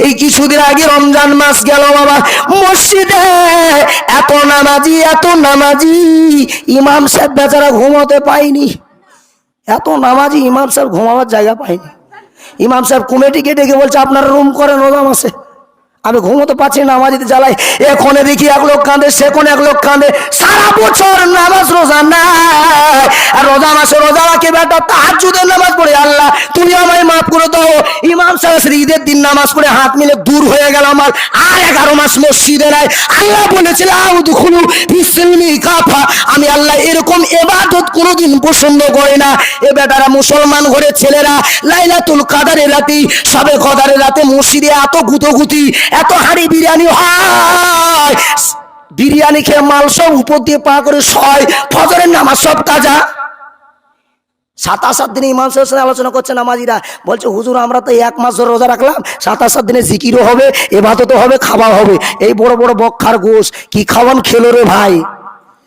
এই কিছুদিন আগে রমজান মাস গেল বাবা, মসজিদে এত নামাজি ইমাম সাহেব বেচারা ঘুমাতে পায়নি। এত নামাজি ইমাম সাহেব ঘুমাবার জায়গা পায়নি। ইমাম সাহেব কমিটিকে ডেকে বলছে আপনারা রুম করেন রোজা মাসে, আমি ঘুমোতে পারছি না, নামাজিতে জ্বালাই। এখানে দেখি এক লোক কাঁদে, সেখানে এক লোক কাঁদে, সারা বছর নামাজ রোজা নাই, আর রোজা মাসে রোজা রাখে বেটা তাহাজ্জুদের নামাজ পড়ে আল্লাহ তুমি আমায় মাফ করে দাও। ইমাম সাহেব ঈদের দিন নামাজ পড়ে হাত মিলে দূর হয়ে গেল আমার, আর 11 মাস মসজিদে নাই। আল্লাহ বলেছিল আউদুখুলু ফিসসিলমি কাফা, আমি আল্লাহ এরকম ইবাদত কোনোদিন পছন্দ করি না। এ বেটারা মুসলমান ঘরের ছেলেরা লাইলাতুল কাদরের রাতে, সবে কদরের রাতে মসজিদে এত গুতোগুতি, এত হাঁড়ি বিরিয়ানি হয়, বিরিয়ানি খেয়ে মাল সব উপর দিয়ে পা করে শয়, ফজরের নামাজ সব কাজা। 27 দিনে ইমাম সাহেবের সাথে আলোচনা করছে নামাজিরা, বলছে হুজুর আমরা তো 1 মাস ধরে রোজা রাখলাম, 27 দিনে জিকিরও হবে, ইবাদতও হবে, খাওয়া হবে। এই বড় বড় বকখার গোশ কি খাওয়ান খেলো রে ভাই,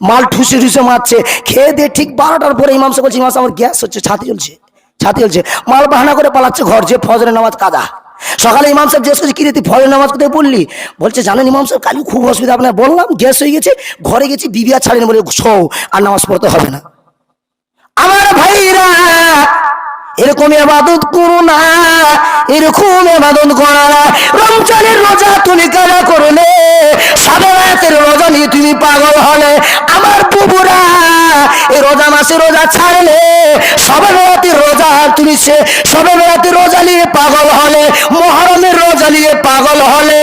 মাল ঠুসে ঠুসে মারছে। খেয়ে দিয়ে ঠিক 12টার পরে ইমাম সাহেব বলছে ইমাম সাহেব আমার গ্যাস হচ্ছে, ছাতি জ্বলছে, মাল বাহানা করে পালাচ্ছে ঘর, যে ফজরের নামাজ কাজা। সকালে ইমাম সাহেব জিজ্ঞেস করছে কিরে তুই ফজরের নামাজ কোথায় পড়লি? বলছে জানেন ইমাম সাহেব কালকে খুব অসুবিধা, আপনার বললাম গ্যাস হয়ে গেছে, ঘরে গেছি বিবি আর ছাড়েনি বলে শোও আর নামাজ পড়তে হবে না। আমার ভাইরা এরকম ইবাদত করো না, এরকম ইবাদত করো না। রমজানের রোজা তুমি কাজা করলে, সারা রাতের রোজা নিয়ে তুমি পাগল হলে। আমার বুবুরা এই রোজা মাসে রোজা ছাড়লে, সবে রাতের রোজা তুমি সবে রাতের রোজা নিয়ে পাগল হলে, মুহররমের রোজা নিয়ে পাগল হলে।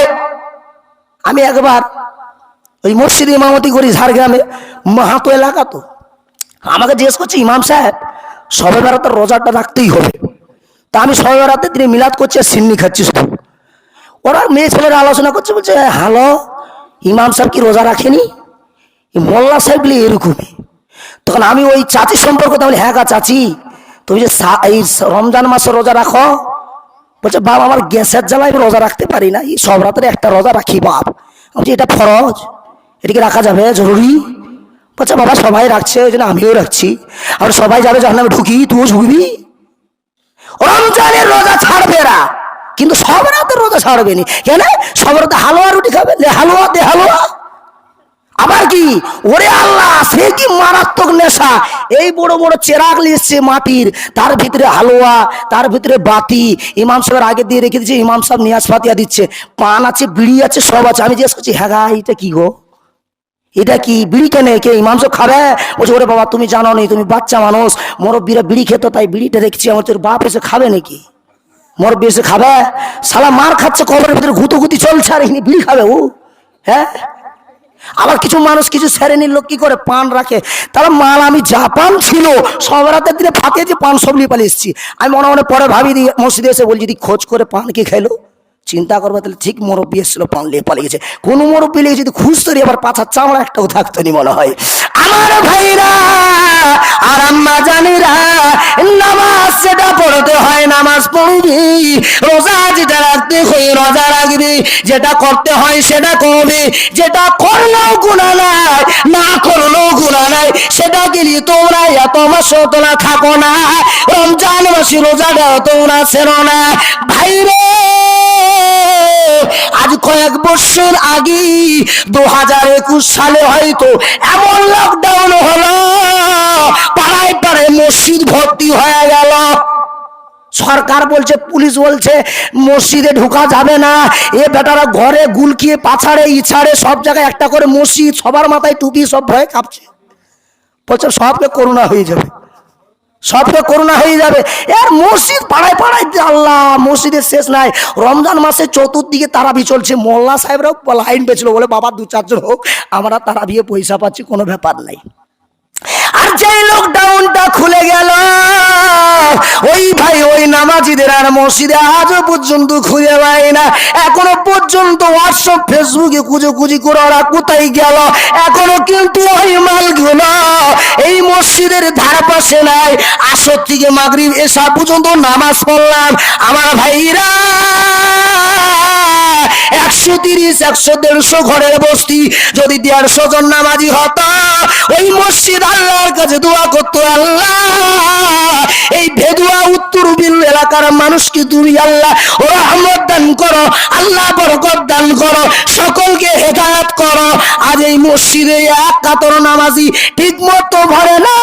আমি একবার ওই মসজিদে ইমামতি করি ঝাড়গ্রামে, মাহাতো এলাকা তো, আমাকে জিজ্ঞেস করছে ইমাম সাহেব সবে বেড়াতে রোজাটা রাখতেই হবে। তা আমি সবে বেড়াতে দিনে মিলাদ করছি আর সিন্নি খাচ্ছি শুধু। ওরা মেয়ে ছেলেরা আলোচনা করছে, বলছে হ্যালো ইমাম সাহেব কি রোজা রাখেনি? মোল্লা সাহেব বলে এরকমই। তখন আমি ওই চাচি সম্পর্কে বলি হ্যাঁ গা চাচি তুমি যে এই রমজান মাসে রোজা রাখো? বলছে বাপ আমার গ্যাসের জ্বালায় আমি রোজা রাখতে পারি না, এই সব রাতের একটা রোজা রাখি বাপ। বলছি এটা ফরজ, এটাকে রাখা যাবে জরুরি? বলছে বাবা সবাই রাখছে ওই জন্য আমিও রাখছি, আর সবাই যাবে জাহান্নামে ঢুকি তুইও ঢুকবি। রমজানের রোজা ছাড়বে না, কিন্তু সব রাতের রোজা ছাড়বে না। কেন? সব রাতে হালুয়া রুটি খাবে, হালুয়া দে হালুয়া। আবার কি ওরে আল্লাহ, সে কি মারাত্মক নেশা। এই বড় বড় চেরাগ লিখছে মাটির, তার ভিতরে হালুয়া, তার ভিতরে বাতি, ইমাম সাহেবের আগে দিয়ে রেখে দিচ্ছে, ইমাম সাহেব নিয়াজ ফাতিয়া দিচ্ছে, পান আছে বিড়ি আছে সব আছে। আমি জিজ্ঞেস করছি হ্যাঁ গা এটা কি গো, এটা কি বিড়ি কেনে, কে ইমাম সাহেব খাবে? বলছে ওরে বাবা তুমি জানো নি, তুমি বাচ্চা মানুষ, মুরব্বীরা বিড়ি খেত তাই বিড়িটা রেখেছি, আমার তোর বাপ এসে খাবে নাকি? মুরব্বী এসে খাবে? শালা মার খাচ্ছে, কবরের ভিতরে গুতুগুতি চলছে, আর এখানে বিড়ি খাবে ও? হ্যাঁ। আবার কিছু মানুষ কিছু শ্রেণীর লোক কি করে পান রাখে, তারা মাল আমি জাপান ছিল সব রাতের দিনে ফাটিয়ে যে পান সব নিয়ে পালিয়ে এসেছি। আমি মনে মনে পরে ভাবি দিই মসজিদে এসে বলছি যদি খোঁজ করে পান কি খাইলো, চিন্তা করবো তাহলে ঠিক মুরব্বী এসেছিল পান নিয়ে পালিয়ে গেছে। কোন মুরব্বী লেগে যদি খুঁজতো আবার পাছার চামড়া একটাও থাকতো নি মনে হয়। আমার ভাইরা আর আম্মা জানিরা, নামাজ সেটা পড়তে হয় নামাজ পড়বি, রোজা যেটা রাখতে হয় রোজা রাখবি, যেটা করতে হয় সেটা করবি, যেটা করলেও গুনাহ নাই না করলেও গুনাহ নাই, সেটা গেলি তোমরা এত মাস তোমরা থাকো না, রমজান মাসে রোজাটা তোমরা ছেড়ো না। ভাইরে আজ কয়েক বছর আগে 2021 সালে হয়তো এমন লকডাউন হলো, পাড়ায় পাড়ায় মসজিদ ভর্তি হয়ে গেল। সরকার বলছে, পুলিশ বলছে মসজিদে ঢোকা যাবে না। এ বেটারা ঘরে গুলকিয়ে পাছাড়ে ইছাড়ে সব জায়গায় একটা করে মসজিদ, সবার মাথায় টুপি, সব ভয়ে কাঁপছে। বলছে সবকে করোনা হয়ে যাবে, সবকে করোনা হয়ে যাবে। এর মসজিদ পাড়ায় পাড়ায় আল্লাহ, মসজিদের শেষ নাই। রমজান মাসে চতুর্দিকে তারাবি চলছে, মোল্লা সাহেবরাও লাইন পেছিল, বলে বাবা 2-4 জন হোক, আমরা তারাবিয়ে পয়সা পাচ্ছি, কোনো ব্যাপার নাই। আর যে লকডাউনটা খুলে গেল, ওই ভাই ওই নামাজিদের আর মসজিদে আজও পর্যন্ত খুঁজে পায় না। এখনো পর্যন্ত হোয়াটসঅ্যাপ ফেসবুকে খুঁজি করে ওরা কোথায় গেল, এখনো কিন্তু ওই মালগুলো এই মসজিদের ধার পাশে নাই। আসর থেকে মাগরিব এশা পর্যন্ত নামাজ পড়লাম। আমার ভাইরা 130, 100, 150 ঘরের বস্তি, যদি 150 জন নামাজি হতো, ওই মসজিদ আল্লাহর কাছে দোয়া করতো, আল্লাহ এই ভেদুয়া উত্তর বিল এলাকার মানুষকে তুমি আল্লাহ রহমত দান করো, আল্লাহ বরকত দান করো, সকলকে হেদায়েত করো। আজ এই মসজিদে এক কাতর নামাজি ঠিক মতো ভরে না।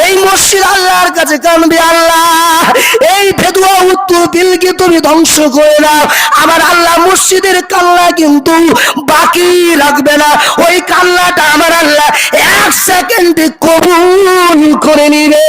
এই মসজিদ আল্লাহর কাছে কাঁদবে, আল্লাহ এই ফেদুয়া উত্তর বিলকে তুমি ধ্বংস করে দাও। আমার আল্লাহ মসজিদের কান্না কিন্তু বাকি রাখবে না। ওই কান্নাটা আমার আল্লাহ এক সেকেন্ডে কবুল করে নিবে।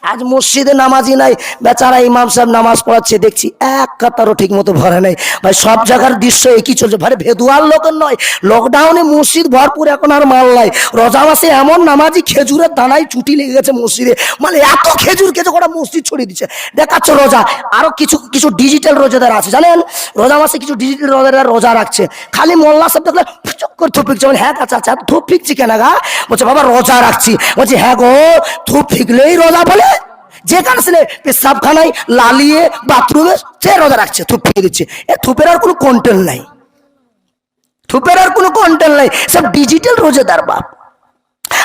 আজ মসজিদে নামাজি নাই, বেচারা ইমাম সাহেব নামাজ পড়াচ্ছে, দেখছি এক কাতারও ঠিক মতো ভরে নাই। ভাই সব জায়গার দৃশ্য একই চলছে। ভাই ভেদুয়ার লোকের নয়, লকডাউনে মসজিদ ভরপুর, এখন আর মাল নাই। রোজা মাসে এমন নামাজি খেজুরের দানায় চুটি লেগে গেছে মসজিদে, মানে এত খেজুর খেতে করা মসজিদ ছড়িয়ে দিচ্ছে। দেখাচ্ছ রোজা, আরো কিছু কিছু ডিজিটাল রোজাদার আছে জানেন, রোজা মাসে কিছু ডিজিটাল রোজাদার রোজা রাখছে। খালি মোল্লা সাহেব দেখলে চুপ করে থুপ ফিকছে, হ্যাঁ আচ্ছা আচ্ছা থুপ ফিকছি কেন গা? বলছে বাবা রোজা রাখছি। বলছে হ্যাঁ গো, থুপ ফিকলেই রোজা বলে? যেখানে ছেলে পেশাবখানায় লালিয়ে বাথরুমে সে রোজা রাখছে, থুপ ফেলে দিচ্ছে। এ থুপের আর কোনো কন্টেন্ট নাই, থুপের আর কোনো কন্টেন্ট নাই, সব ডিজিটাল রোজাদার বাপ।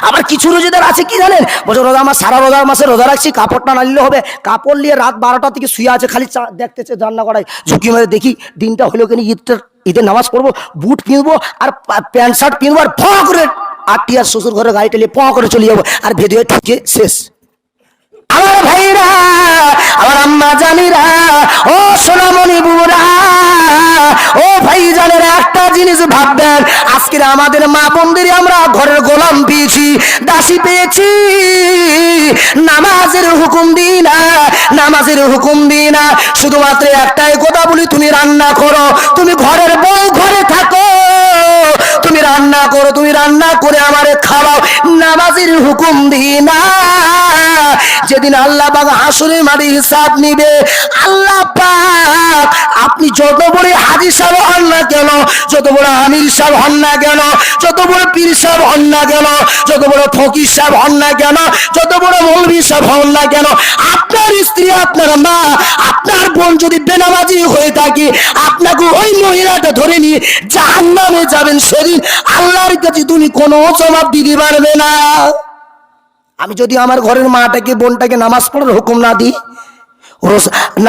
আবার কিছু রোজাদার আছে কি জানেন, বলছে রোজা মাস, সারা রোজার মাসে রোজা রাখছি, কাপড়টা না নিলে হবে। কাপড় নিয়ে রাত 12টা থেকে শুয়ে আছে, খালি দেখতেছে জান্না করায়, ঝুঁকি মেরে দেখি দিনটা হলো কিনা, ঈদের নামাজ পড়বো, বুট কিনবো আর প্যান্ট শার্ট কিনবো, আর ফ করে আটটিয়ার শ্বশুর ঘরে গাড়ি টেলিয়ে ফ করে চলে যাবো, আর ভেদুয়ে ঠুকে শেষ। আমার ভাইরা, আমার আম্মা জানিরা, ও সোনামণি বুড়া, ও ভাই জানেরা, একটা জিনিস ভাববেন, আজকের আমাদের মা বোনদের আমরা ঘরের গোলাম পেয়েছি, দাসী পেয়েছি। নামাজের হুকুম দিই না, নামাজের হুকুম দিই না, শুধুমাত্র একটাই কথা বলি, তুমি রান্না করো, তুমি ঘরের বউ ঘরে থাকো, তুমি রান্না করো, তুমি রান্না করে আমারে খাওয়াও, নামাজের হুকুম দিই না। যেদিন আল্লাহ পাক হাসরের মাঠে হিসাব নিবে, আল্লাহ পাক আপনি যত বড় হাজী সাহেব হন না কেন, যত বড় আমির সাহেব হন না কেন, যত বড় পীর সাহেব হন না কেন, যত বড় ফকির সাহেব হন না কেন, যত বড় মৌলভী সাহেব হন না কেন, আপনার স্ত্রী, আপনার মা, আপনার বোন যদি বেনামাজি হয়ে থাকে, আপনাকে ওই মহিলাটা ধরে নিয়ে জাহান্নামে যাবেন, সেদিন আল্লাহর কাছে তুমি কোনো জবাব দিতে পারবে না। আমি যদি আমার ঘরের মাটাকে বোনটাকে নামাজ পড়ার হুকুম না দিই,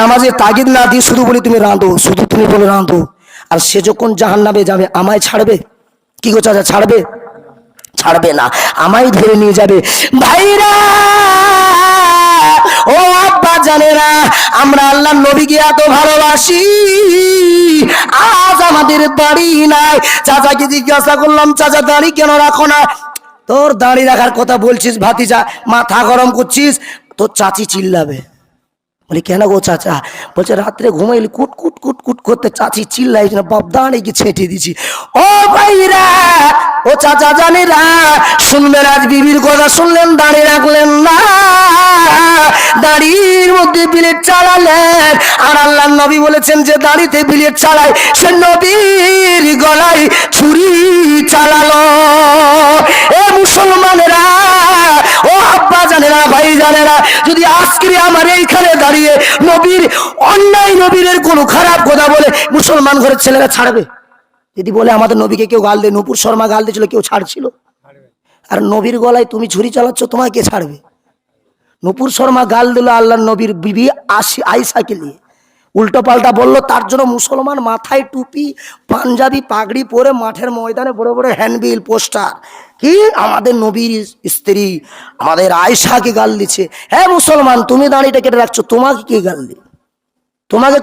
নামাজের তাগিদ না দিই, শুধু বলি তুমি রাঁধো, শুধু তুমি বলে রাঁধো, আর সে যখন জাহান্নামে যাবে আমায় ছাড়বে? কি গো চাচা, ছাড়বে? ছাড়বে না, আমায় ধরে নিয়ে যাবে। ভাইরা, ও আব্বা জানেরা, আমরা আল্লাহ নবীকে এত ভালোবাসি, আজ আমাদের দাড়ি নাই। চাচাকে জিজ্ঞাসা করলাম, চাচা দাড়ি কেন রাখো না? তোর দাড়ি রাখার কথা বলছিস ভাতিজা, মাথা গরম করছিস, তোর চাচি চিল্লাবে। বলি কেন গো চাচা? বলছে রাত্রে ঘুমাইলি কুট কুট কুট কুট করতে চাচি চিল্লাই, বাপ দাঁড়িয়ে কি ছেটে দিছি। ও ভাইরা, ও চাচা জানেরা, শুনবেন, আজ বিবির কথা শুনলেন, দাঁড়িয়ে রাখলেন না, দাড়ির মধ্যে বিলেট চালালেন। আর আল্লাহ নবী বলেছেন যে দাড়িতে বিলেট চালায় সে নবীর গলায় ছুরি চালালো। এ মুসলমানেরা, ও আব্বা জানেরা, ভাই জানেরা, যদি আজকে আমার এইখানে দাঁড়িয়ে নবীর অন্যায়, নবীর কোনো খারাপ কথা বলে মুসলমান ঘরের ছেলেরা ছাড়বে? যদি বলে আমাদের নবীকে কেউ গাল দেয়, নূপুর শর্মা গাল দিয়েছিল, কেউ ছাড়ছিল? আর নবীর গলায় তুমি ছুরি চালাচ্ছ, তোমায় কে ছাড়বে? নূপুর শর্মা গাল দিল আল্লাহ নবীর বিবি আয়েশাকে নিয়ে, উল্টো পাল্টা বললো, তার জন্য মুসলমান মাথায় টুপি, পাঞ্জাবি, পাগড়ি পরে মাঠের ময়দানে বড় বড় হ্যান্ডবিল পোস্টার, কি আমাদের নবীর স্ত্রী আমাদের আয়েশাকে গাল দিচ্ছে। হ্যাঁ মুসলমান, তুমি দাঁড়িটা কেটে রাখছো, তোমাকে কে গাল দিল? তোমাকে